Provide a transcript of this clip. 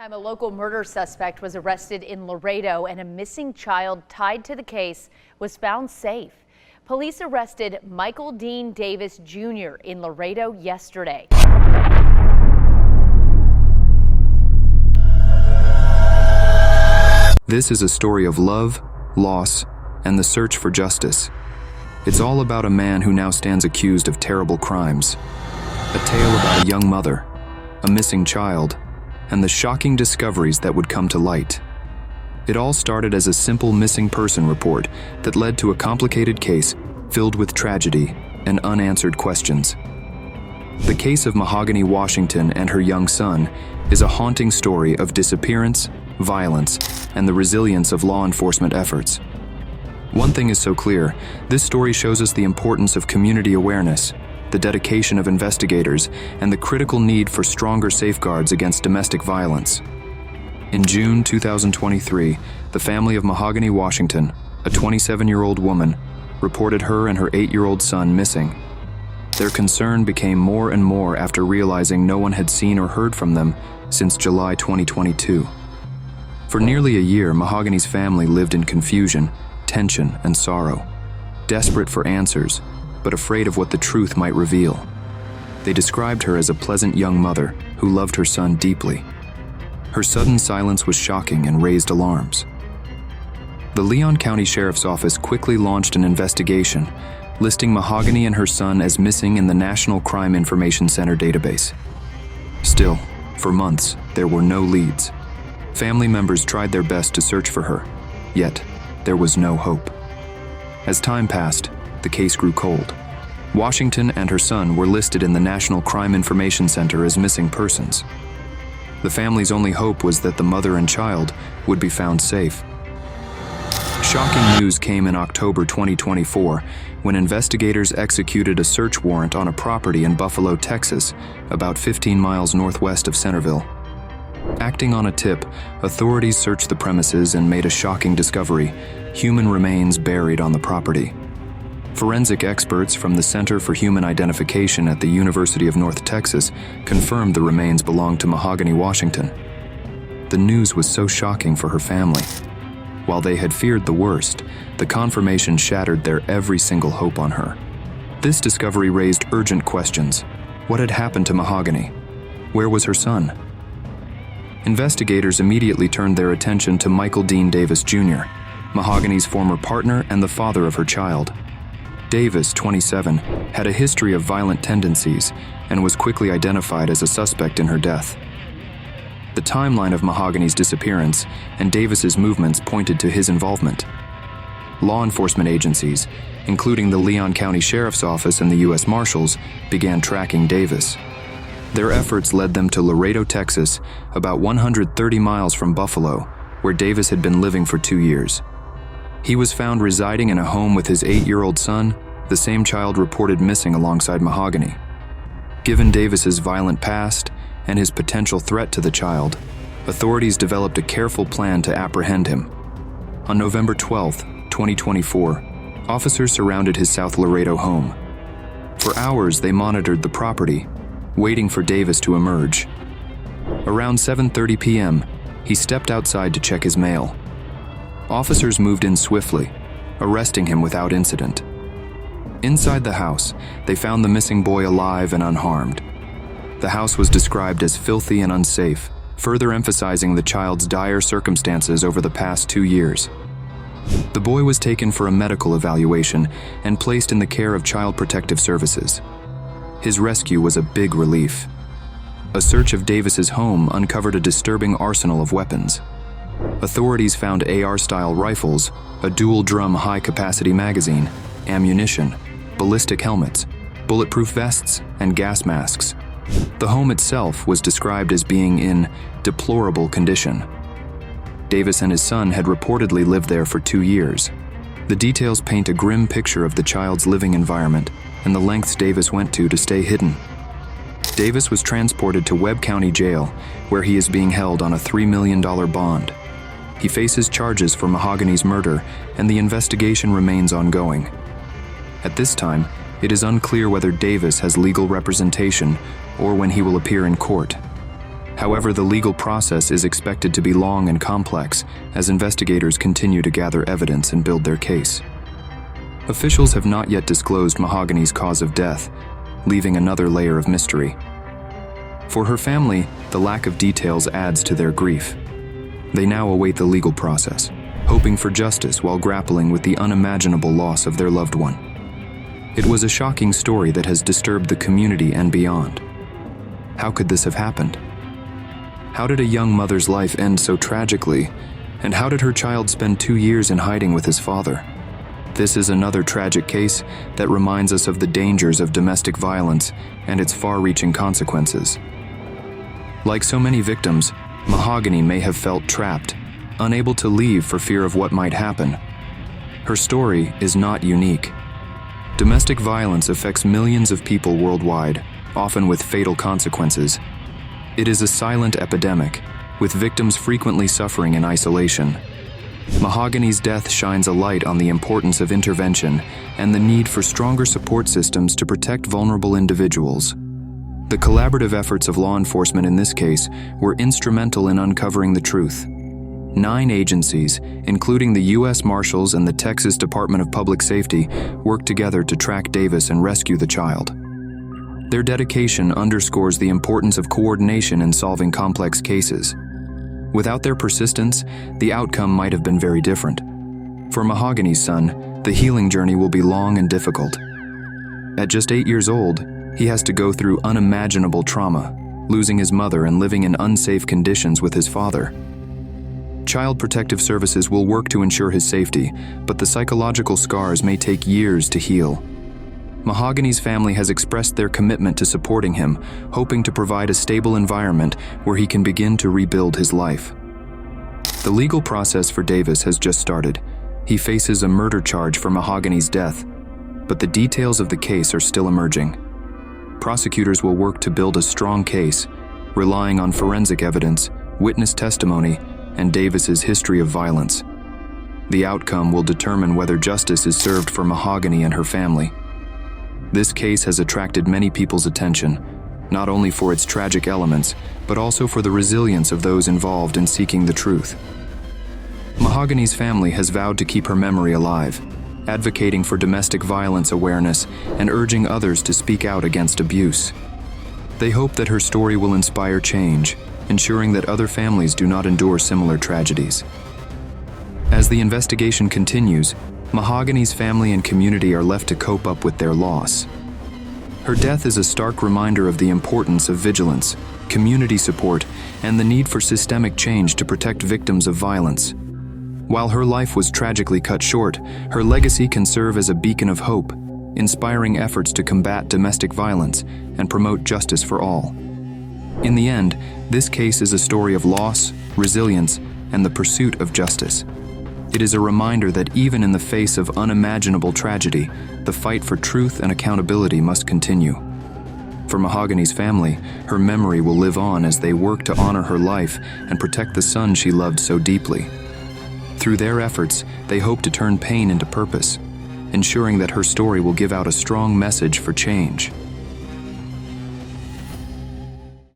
A local murder suspect was arrested in Laredo, and a missing child tied to the case was found safe. Police arrested Michael Dean Davis Jr. in Laredo yesterday. This is a story of love, loss, and the search for justice. It's all about a man who now stands accused of terrible crimes. A tale about a young mother, a missing child, and the shocking discoveries that would come to light. It all started as a simple missing person report that led to a complicated case filled with tragedy and unanswered questions. The case of Mahogany Washington and her young son is a haunting story of disappearance, violence, and the resilience of law enforcement efforts. One thing is so clear: this story shows us the importance of community awareness, the dedication of investigators, and the critical need for stronger safeguards against domestic violence. In June 2023, the family of Mahogany Washington, a 27-year-old woman, reported her and her 8-year-old son missing. Their concern became more and more after realizing no one had seen or heard from them since July 2022. For nearly a year, Mahogany's family lived in confusion, tension, and sorrow, desperate for answers, but afraid of what the truth might reveal. They described her as a pleasant young mother who loved her son deeply. Her sudden silence was shocking and raised alarms. The Leon County Sheriff's Office quickly launched an investigation, listing Mahogany and her son as missing in the National Crime Information Center database. Still, for months, there were no leads. Family members tried their best to search for her, yet there was no hope. As time passed, the case grew cold. Washington and her son were listed in the National Crime Information Center as missing persons. The family's only hope was that the mother and child would be found safe. Shocking news came in October 2024 when investigators executed a search warrant on a property in Buffalo, Texas, about 15 miles northwest of Centerville. Acting on a tip, authorities searched the premises and made a shocking discovery: human remains buried on the property. Forensic experts from the Center for Human Identification at the University of North Texas confirmed the remains belonged to Mahogany Washington. The news was so shocking for her family. While they had feared the worst, the confirmation shattered their every single hope on her. This discovery raised urgent questions. What had happened to Mahogany? Where was her son? Investigators immediately turned their attention to Michael Dean Davis Jr., Mahogany's former partner and the father of her child. Davis, 27, had a history of violent tendencies and was quickly identified as a suspect in her death. The timeline of Mahogany's disappearance and Davis's movements pointed to his involvement. Law enforcement agencies, including the Leon County Sheriff's Office and the U.S. Marshals, began tracking Davis. Their efforts led them to Laredo, Texas, about 130 miles from Buffalo, where Davis had been living for 2 years. He was found residing in a home with his 8-year-old son, the same child reported missing alongside Mahogany. Given Davis's violent past and his potential threat to the child, authorities developed a careful plan to apprehend him. On November 12, 2024, officers surrounded his South Laredo home. For hours, they monitored the property, waiting for Davis to emerge. Around 7:30 p.m., he stepped outside to check his mail. Officers moved in swiftly, arresting him without incident. Inside the house, they found the missing boy alive and unharmed. The house was described as filthy and unsafe, further emphasizing the child's dire circumstances over the past 2 years. The boy was taken for a medical evaluation and placed in the care of Child Protective Services. His rescue was a big relief. A search of Davis's home uncovered a disturbing arsenal of weapons. Authorities found AR-style rifles, a dual-drum high-capacity magazine, ammunition, ballistic helmets, bulletproof vests, and gas masks. The home itself was described as being in deplorable condition. Davis and his son had reportedly lived there for 2 years. The details paint a grim picture of the child's living environment and the lengths Davis went to stay hidden. Davis was transported to Webb County Jail, where he is being held on a $3 million bond. He faces charges for Mahogany's murder, and the investigation remains ongoing. At this time, it is unclear whether Davis has legal representation or when he will appear in court. However, the legal process is expected to be long and complex as investigators continue to gather evidence and build their case. Officials have not yet disclosed Mahogany's cause of death, leaving another layer of mystery. For her family, the lack of details adds to their grief. They now await the legal process, hoping for justice while grappling with the unimaginable loss of their loved one. It was a shocking story that has disturbed the community and beyond. How could this have happened? How did a young mother's life end so tragically, and how did her child spend 2 years in hiding with his father? This is another tragic case that reminds us of the dangers of domestic violence and its far-reaching consequences. Like so many victims, Mahogany may have felt trapped, unable to leave for fear of what might happen. Her story is not unique. Domestic violence affects millions of people worldwide, often with fatal consequences. It is a silent epidemic, with victims frequently suffering in isolation. Mahogany's death shines a light on the importance of intervention and the need for stronger support systems to protect vulnerable individuals. The collaborative efforts of law enforcement in this case were instrumental in uncovering the truth. 9 agencies, including the U.S. Marshals and the Texas Department of Public Safety, worked together to track Davis and rescue the child. Their dedication underscores the importance of coordination in solving complex cases. Without their persistence, the outcome might have been very different. For Mahogany's son, the healing journey will be long and difficult. At just 8 years old, he has to go through unimaginable trauma, losing his mother and living in unsafe conditions with his father. Child Protective Services will work to ensure his safety, but the psychological scars may take years to heal. Mahogany's family has expressed their commitment to supporting him, hoping to provide a stable environment where he can begin to rebuild his life. The legal process for Davis has just started. He faces a murder charge for Mahogany's death, but the details of the case are still emerging. Prosecutors will work to build a strong case, relying on forensic evidence, witness testimony, and Davis's history of violence. The outcome will determine whether justice is served for Mahogany and her family. This case has attracted many people's attention, not only for its tragic elements, but also for the resilience of those involved in seeking the truth. Mahogany's family has vowed to keep her memory alive, advocating for domestic violence awareness and urging others to speak out against abuse. They hope that her story will inspire change, ensuring that other families do not endure similar tragedies. As the investigation continues, Mahogany's family and community are left to cope up with their loss. Her death is a stark reminder of the importance of vigilance, community support, and the need for systemic change to protect victims of violence. While her life was tragically cut short, her legacy can serve as a beacon of hope, inspiring efforts to combat domestic violence and promote justice for all. In the end, this case is a story of loss, resilience, and the pursuit of justice. It is a reminder that even in the face of unimaginable tragedy, the fight for truth and accountability must continue. For Mahogany's family, her memory will live on as they work to honor her life and protect the son she loved so deeply. Through their efforts, they hope to turn pain into purpose, ensuring that her story will give out a strong message for change.